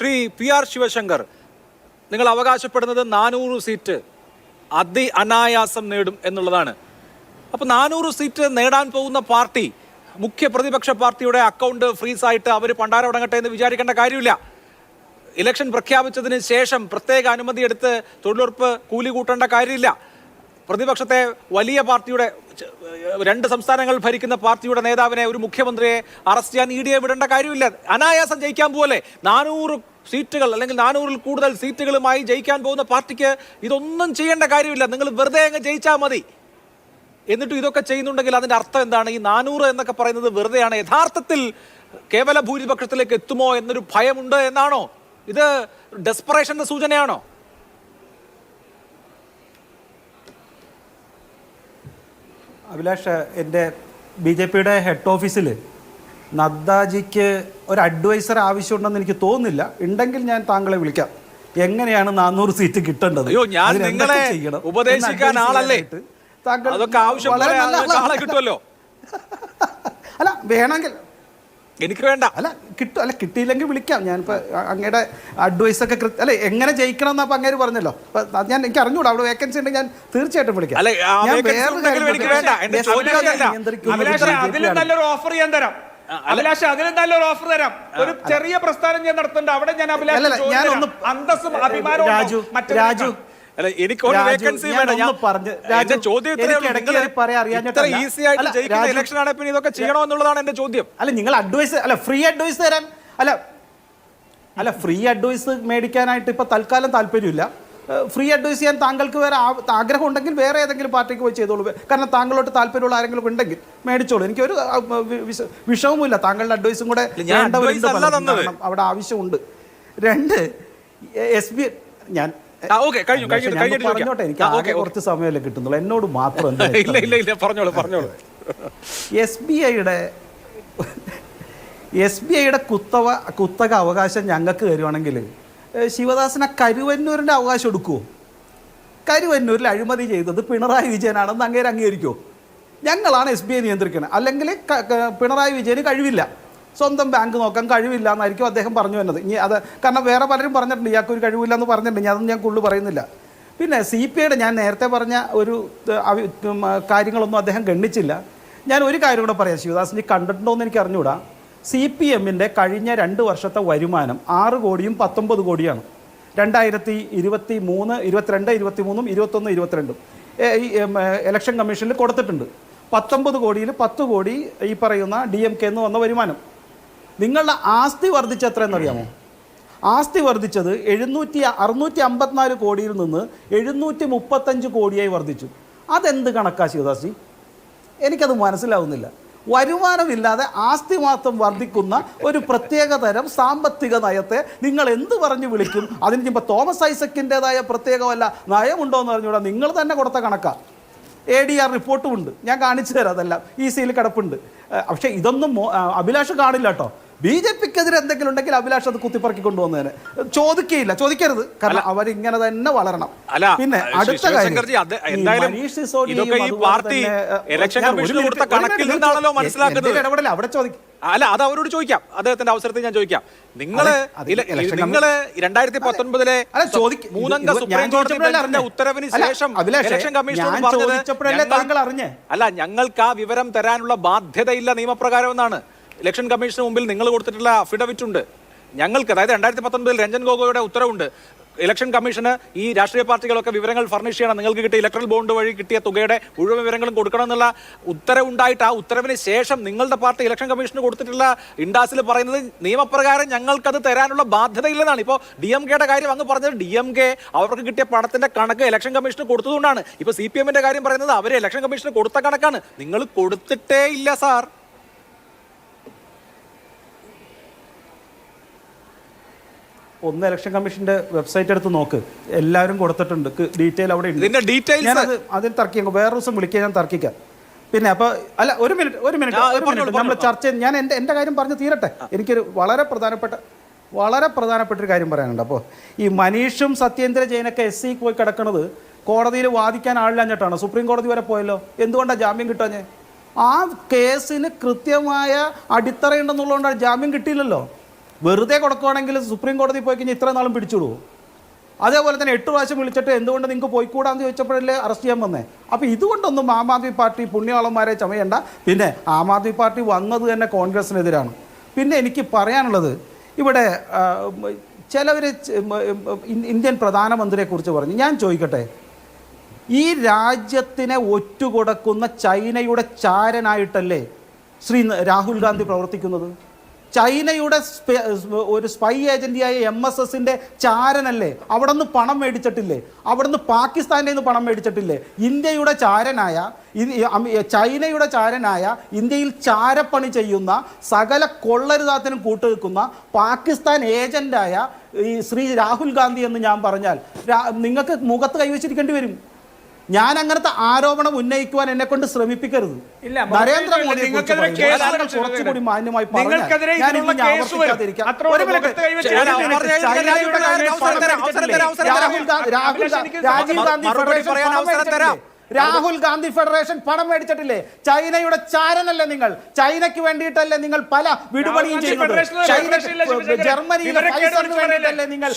Shri PR Sivasankar, നിങ്ങൾ അവകാശപ്പെടുന്നത് 400 seat അനായാസം നേടും എന്നുള്ളതാണ്. അപ്പോൾ 400 സീറ്റ് നേടാൻ പോകുന്ന പാർട്ടി, മുഖ്യ പ്രതിപക്ഷ പാർട്ടിയുടെ അക്കൗണ്ട് ഫ്രീസായിട്ട് അവർ പണ്ടാരടങ്ങട്ടെ എന്ന് വിചാരിക്കേണ്ട കാര്യമില്ല. ഇലക്ഷൻ പ്രഖ്യാപിച്ചതിന് ശേഷം പ്രത്യേക അനുമതി എടുത്ത് തൊഴിലുറപ്പ് കൂലി കൂട്ടേണ്ട കാര്യമില്ല. പ്രതിപക്ഷത്തെ വലിയ പാർട്ടിയുടെ 2 സംസ്ഥാനങ്ങൾ ഭരിക്കുന്ന പാർട്ടിയുടെ നേതാവിനെ, ഒരു മുഖ്യമന്ത്രിയെ അറസ്റ്റ് ചെയ്യാൻ ED വിടേണ്ട കാര്യമില്ല. അനായാസം ജയിക്കാൻ പോലെ 400 സീറ്റുകൾ അല്ലെങ്കിൽ 400-ൽ കൂടുതൽ സീറ്റുകളുമായി ജയിക്കാൻ പോകുന്ന പാർട്ടിക്ക് ഇതൊന്നും ചെയ്യേണ്ട കാര്യമില്ല. നിങ്ങൾ വെറുതെ അങ്ങ് ജയിച്ചാൽ മതി. എന്നിട്ടും ഇതൊക്കെ ചെയ്യുന്നുണ്ടെങ്കിൽ അതിന്റെ അർത്ഥം എന്താണ്? ഈ 400 എന്നൊക്കെ പറയുന്നത് വെറുതെയാണ്. യഥാർത്ഥത്തിൽ കേവല ഭൂരിപക്ഷത്തിലേക്ക് എത്തുമോ എന്നൊരു ഭയമുണ്ട് എന്നാണോ? ഇത് ഡെസ്പറേഷന്റെ സൂചനയാണോ? അഭിലാഷ്, എൻ്റെ BJPയുടെ ഹെഡ് ഓഫീസിൽ നദ്ദാജിക്ക് ഒരു അഡ്വൈസർ ആവശ്യമുണ്ടെന്ന് എനിക്ക് തോന്നുന്നില്ല. ഉണ്ടെങ്കിൽ ഞാൻ താങ്കളെ വിളിക്കാം. എങ്ങനെയാണ് 400 സീറ്റ് കിട്ടേണ്ടത്? അയ്യോ, ഞാൻ നിങ്ങളെ ഉപദേശിക്കാൻ ആളല്ലേ. കിട്ടുമല്ലോ. അല്ല, വേണമെങ്കിൽ എനിക്ക് വേണ്ട. അല്ല, കിട്ടിയില്ലെങ്കിൽ വിളിക്കാം. ഞാനിപ്പോൾ അങ്ങയുടെ അഡ്വൈസൊക്കെ അല്ലെ എങ്ങനെ ജയിക്കണം എന്നപ്പോൾ അങ്ങേര് പറഞ്ഞല്ലോ. എനിക്ക് അറിഞ്ഞൂടാ, അവിടെ വേക്കൻസി ഉണ്ടെങ്കിൽ ഞാൻ തീർച്ചയായിട്ടും വിളിക്കാം. അതിലും നല്ലൊരു ഓഫർ ഞാൻ തരാം. അഭിലാഷ്, അതിലും നല്ലൊരു ഓഫർ തരാം. ഒരു ചെറിയ പ്രസ്ഥാനം ഞാൻ നടത്തുന്നുണ്ട്. അവിടെ ഞാൻ അന്തസ്സും അഭിമാനവും രാജു എനിക്കൊരു വേക്കൻസി വേണം. ഈസി ആയിട്ട് ജയിക്കുന്ന ഇലക്ഷൻ ആണ്, പിന്നെ ഇതൊക്കെ ചെയ്യണോ എന്നുള്ളതാണ് എന്റെ ചോദ്യം. അല്ല, നിങ്ങൾ അഡ്വൈസ് ഫ്രീ അഡ്വൈസ് തരാൻ ഫ്രീ അഡ്വൈസ് മേടിക്കാനായിട്ട് ഇപ്പൊ തൽക്കാലം താല്പര്യമില്ല. ഫ്രീ അഡ്വൈസ് ചെയ്യാൻ താങ്കൾക്ക് വേറെ ആഗ്രഹം ഉണ്ടെങ്കിൽ വേറെ ഏതെങ്കിലും പാർട്ടിക്ക് പോയി ചെയ്തോളൂ. കാരണം താങ്കളോട്ട് താല്പര്യമുള്ള ആരെങ്കിലും ഉണ്ടെങ്കിൽ മേടിച്ചോളൂ. എനിക്കൊരു വിഷമവുമില്ല. താങ്കളുടെ അഡ്വൈസും കൂടെ അവിടെ ആവശ്യമുണ്ട്. 2 SB ഞാൻ പറഞ്ഞോട്ടെ, എനിക്ക് ആകെ കുറച്ച് സമയമല്ലേ കിട്ടുന്നുള്ളൂ. എന്നോട് മാത്രം SBIയുടെ കുത്തക അവകാശം ഞങ്ങൾക്ക് തരുവാണെങ്കിൽ ശിവദാസനെ കരുവന്നൂരിൻ്റെ അവകാശം എടുക്കുമോ? കരുവന്നൂരിൽ അഴിമതി ചെയ്തത് പിണറായി വിജയനാണെന്ന് അങ്ങേര് അംഗീകരിക്കുമോ? ഞങ്ങളാണ് SBI നിയന്ത്രിക്കുന്നത്. അല്ലെങ്കിൽ പിണറായി വിജയന് കഴിവില്ല, സ്വന്തം ബാങ്ക് നോക്കാൻ കഴിവില്ല എന്നായിരിക്കും അദ്ദേഹം പറഞ്ഞു വന്നത്. ഇനി അത് കാരണം വേറെ പലരും പറഞ്ഞിട്ടുണ്ട് ഇയാൾക്ക് ഒരു കഴിവില്ല എന്ന് പറഞ്ഞിട്ടുണ്ട്. അതൊന്നും ഞാൻ കൂടുതൽ പറയുന്നില്ല. പിന്നെ CPIയുടെ ഞാൻ നേരത്തെ പറഞ്ഞ ഒരു കാര്യങ്ങളൊന്നും അദ്ദേഹം ഗണ്ണിച്ചില്ല. ഞാൻ ഒരു കാര്യം കൂടെ പറയാം. ശിവദാസിന് കണ്ടിട്ടുണ്ടോ എന്ന് എനിക്ക് അറിഞ്ഞുകൂടാ. CPMൻ്റെ കഴിഞ്ഞ 2 വർഷത്തെ വരുമാനം 6 കോടിയും 19 കോടിയാണ്. 2023, 22, 23, 21, 22 ഈ ഇലക്ഷൻ കമ്മീഷനിൽ കൊടുത്തിട്ടുണ്ട്. 19 കോടിയിൽ 10 കോടി ഈ പറയുന്ന DMK എന്ന് വന്ന വരുമാനം. നിങ്ങളുടെ ആസ്തി വർദ്ധിച്ച എത്രയെന്നറിയാമോ? ആസ്തി വർദ്ധിച്ചത് 654 കോടിയിൽ നിന്ന് 735 കോടിയായി വർദ്ധിച്ചു. അതെന്ത് കണക്കാ ശിവദാസി? എനിക്കത് മനസ്സിലാവുന്നില്ല. വരുമാനമില്ലാതെ ആസ്തി മാത്രം വർദ്ധിക്കുന്ന ഒരു പ്രത്യേക തരം സാമ്പത്തിക നയത്തെ നിങ്ങൾ എന്ത് പറഞ്ഞു വിളിക്കും? അതിന് ഇപ്പോൾ തോമസ് ഐസക്കിൻ്റെതായ പ്രത്യേകമല്ല നയമുണ്ടോ എന്ന് പറഞ്ഞുകൂടാ. നിങ്ങൾ തന്നെ കൊടുത്ത കണക്കാ. ADR റിപ്പോർട്ടും ഉണ്ട്, ഞാൻ കാണിച്ചു തരാം. അതെല്ലാം EC-യിൽ കിടപ്പുണ്ട്. പക്ഷേ ഇതൊന്നും അഭിലാഷ് കാണില്ല കേട്ടോ. BJPക്കെതിരെ എന്തെങ്കിലും ഉണ്ടെങ്കിൽ അഭിലാഷ് അത് കുത്തിപ്പറക്കി കൊണ്ടുവന്നതിന് ചോദിക്കരുത്. കാരണം അവരിങ്ങനെ തന്നെ വളരണം. പിന്നെ അടുത്ത കാര്യം, അവിടെ ചോദിക്കും. അല്ല, അത് അവരോട് ചോദിക്കാം. അദ്ദേഹത്തിന്റെ അവസരത്തിൽ ഞാൻ ചോദിക്കാം. നിങ്ങള് 2019-ലെ 3-അംഗ സുപ്രീം കോടതി ഉത്തരവിന് ശേഷം ഇലക്ഷൻ കമ്മീഷനോട് പറഞ്ഞത് അല്ല, ഞങ്ങൾക്ക് ആ വിവരം തരാനുള്ള ബാധ്യതയില്ല നിയമപ്രകാരം എന്നാണ്. ഇലക്ഷൻ കമ്മീഷന് മുമ്പിൽ നിങ്ങൾ കൊടുത്തിട്ടുള്ള അഫിഡവിറ്റ് ഉണ്ട് ഞങ്ങൾക്ക്. അതായത് 2019-ൽ രഞ്ജൻ ഗൊഗോയുടെ ഉത്തരവുണ്ട്. ഇലക്ഷൻ കമ്മീഷന് ഈ രാഷ്ട്രീയ പാർട്ടികളൊക്കെ വിവരങ്ങൾ ഫർണിഷ് ചെയ്യണം, നിങ്ങൾക്ക് കിട്ടിയ ഇലക്ട്രൽ ബോണ്ട് വഴി കിട്ടിയ തുകയുടെ മുഴുവൻ വിവരങ്ങളും കൊടുക്കണം എന്നുള്ള ഉത്തരവുണ്ടായിട്ട് ആ ഉത്തരവിന് ശേഷം നിങ്ങളുടെ പാർട്ടി ഇലക്ഷൻ കമ്മീഷന് കൊടുത്തിട്ടുള്ള ഇൻഡാസിൽ പറയുന്നത് നിയമപ്രകാരം ഞങ്ങൾക്കത് തരാനുള്ള ബാധ്യതയില്ലെന്നാണ്. ഇപ്പോൾ DMKയുടെ കാര്യം അങ്ങ് പറഞ്ഞത് DMK അവർക്ക് കിട്ടിയ പണത്തിന്റെ കണക്ക് ഇലക്ഷൻ കമ്മീഷന് കൊടുത്തതുകൊണ്ടാണ്. ഇപ്പോൾ CPMന്റെ കാര്യം പറയുന്നത് അവർ ഇലക്ഷൻ കമ്മീഷന് കൊടുത്ത കണക്കാണ്. നിങ്ങൾ കൊടുത്തിട്ടേ ഇല്ല സാർ. ഒന്ന് ഇലക്ഷൻ കമ്മീഷന്റെ വെബ്സൈറ്റ് എടുത്ത് നോക്ക്, എല്ലാവരും കൊടുത്തിട്ടുണ്ട്. ഡീറ്റെയിൽ അവിടെ ഉണ്ട്. ഞാനത് അതിന് തർക്കിക്കാം, വേറെ ദിവസം വിളിക്കാൻ ഞാൻ തർക്കിക്കാം. പിന്നെ അപ്പോൾ അല്ല, ഒരു മിനിറ്റ് നമ്മൾ ചർച്ച ചെയ്ത് ഞാൻ എൻ്റെ കാര്യം പറഞ്ഞ് തീരട്ടെ. എനിക്കൊരു വളരെ പ്രധാനപ്പെട്ട ഒരു കാര്യം പറയാനുണ്ട്. അപ്പോൾ ഈ മനീഷും സത്യേന്ദ്ര ജെയിനൊക്കെ SC പോയി കിടക്കുന്നത് കോടതിയിൽ വാദിക്കാൻ ആളില്ലാഞ്ഞിട്ടാണ്. സുപ്രീം കോടതി വരെ പോയല്ലോ. എന്തുകൊണ്ടാണ് ജാമ്യം കിട്ടാഞ്ഞേ? ആ കേസിന് കൃത്യമായ അടിത്തറയുണ്ടെന്നുള്ളതുകൊണ്ടാണ് ജാമ്യം കിട്ടിയില്ലല്ലോ. വെറുതെ കൊടുക്കുകയാണെങ്കിൽ സുപ്രീം കോടതി പോയി കഴിഞ്ഞാൽ ഇത്ര നാളും പിടിച്ചിടുവോ? അതേപോലെ തന്നെ 8 പ്രാവശ്യം വിളിച്ചിട്ട് എന്തുകൊണ്ട് നിങ്ങൾക്ക് പോയിക്കൂടാന്ന് ചോദിച്ചപ്പോഴല്ലേ അറസ്റ്റ് ചെയ്യാൻ വന്നേ. അപ്പോൾ ഇതുകൊണ്ടൊന്നും ആം ആദ്മി പാർട്ടി പുണ്യാളന്മാരെ ചമയണ്ട. പിന്നെ ആം ആദ്മി പാർട്ടി വന്നത് തന്നെ കോൺഗ്രസിനെതിരാണ്. പിന്നെ എനിക്ക് പറയാനുള്ളത്, ഇവിടെ ചിലവർ ഇന്ത്യൻ പ്രധാനമന്ത്രിയെക്കുറിച്ച് പറഞ്ഞു. ഞാൻ ചോദിക്കട്ടെ, ഈ രാജ്യത്തിനെ ഒറ്റുകൊടുക്കുന്ന ചൈനയുടെ ചാരനായിട്ടല്ലേ ശ്രീ രാഹുൽ ഗാന്ധി പ്രവർത്തിക്കുന്നത്? ചൈനയുടെ ഒരു സ്പൈ ഏജന്റിയായ MSSന്റെ ചാരനല്ലേ? അവിടെ നിന്ന് പണം മേടിച്ചിട്ടില്ലേ? അവിടെ നിന്ന് പാകിസ്ഥാനിൽ നിന്ന് പണം മേടിച്ചിട്ടില്ലേ? ഇന്ത്യയുടെ ചാരനായ ചൈനയുടെ ചാരനായ ഇന്ത്യയിൽ ചാരപ്പണി ചെയ്യുന്ന സകല കൊള്ളരുതാത്തിനും കൂട്ടുനിൽക്കുന്ന പാകിസ്ഥാൻ ഏജന്റായ ഈ ശ്രീ രാഹുൽ ഗാന്ധി എന്ന് ഞാൻ പറഞ്ഞാൽ നിങ്ങൾക്ക് മുഖത്ത് കൈവച്ചിരിക്കേണ്ടി വരും. ഞാൻ അങ്ങനത്തെ ആരോപണം ഉന്നയിക്കുവാൻ എന്നെ കൊണ്ട് ശ്രമിപ്പിക്കരുത്. നരേന്ദ്രമോദിയെ കുറച്ചുകൂടി മാന്യമായി രാഹുൽ ഗാന്ധി ഫെഡറേഷൻ പണം മേടിച്ചിട്ടില്ലേ? ചൈനയുടെ ചാരനല്ലേ നിങ്ങൾ? ചൈനയ്ക്ക് വേണ്ടിയിട്ടല്ലേ നിങ്ങൾ പല വിടുപണിയും ചെയ്യുന്നത്? ജർമ്മനിയിലെ വേണ്ടിയിട്ടല്ലേ നിങ്ങൾ